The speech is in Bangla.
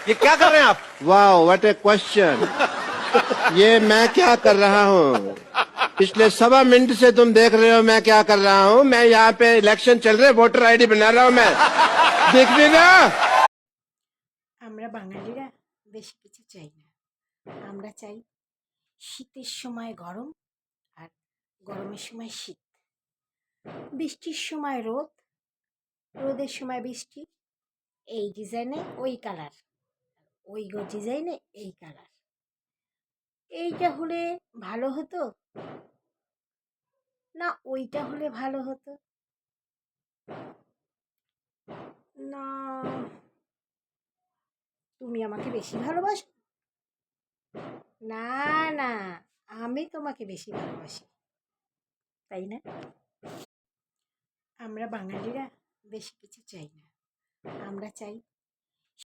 ये क्या कर रहे हैं आप? वाह व्हाट ए क्वेश्चन। ये मैं क्या कर रहा हूँ? पिछले 1.25 मिनट से तुम देख रहे हो मैं क्या कर रहा हूँ। मैं यहाँ पे इलेक्शन चल रहे, वोटर आईडी बना रहा हूँ मैं। देख रही ना? আমরা বাঙালিরা বেশি কিছু চাই না। আমরা চাই শীতের সময় গরম আর গরমের সময় শীত, বৃষ্টির সময় রোদ, রোদের সময় বৃষ্টি, এই ডিজাইনে ওই কালার, ওই ডিজাইনে এই কালার। এইটা হলে ভালো হতো না ওইটা হলে ভালো হতো না? তুমি আমাকে বেশি ভালোবাসো? না না, আমি তোমাকে বেশি ভালোবাসি, তাই না? আমরা বাঙালিরা বেশি কিছু চাই না। আমরা চাই